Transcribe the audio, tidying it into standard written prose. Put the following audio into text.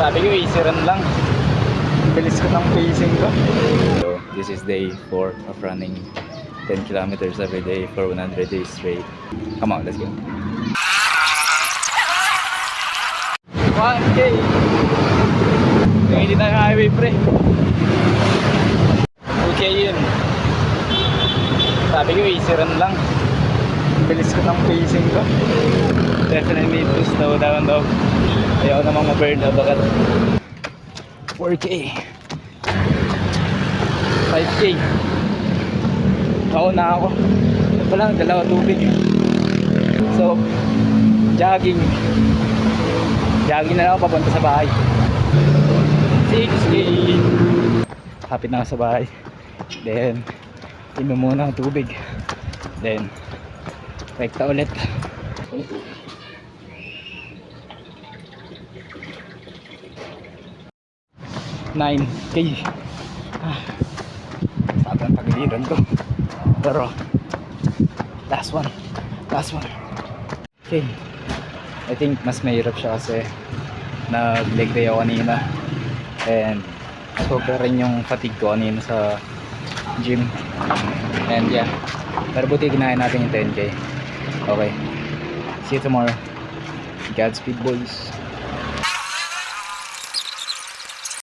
Sabi ko easy run lang. Bilis ko ng pacing ko. So this is day 4 of running 10 kilometers every day for 100 days straight. Come on, let's go. 1K. Hindi tayo highway pre. 2K yun. Sabi ko easy run lang. Bilis ko ng pacing ko. Definitely need to slow down though. Ayaw namang ma-burn out agad. 4K 5K. Ako na ako. Ito pa lang, dalawa tubig. So jogging na lang ako papunta sa bahay. 6K. Hapit na ako sa bahay. Then inom muna ng tubig. Then rekta ulit. 9K. Sobrang pagiliran ko. Pero last one. Okay. I think mas mahirap siya kasi nag-leg day ako kanina. And sobra rin yung fatigue ko kanina sa gym. And yeah. Pero buti kinain natin yung 10K. Okay. See you tomorrow. Godspeed boys.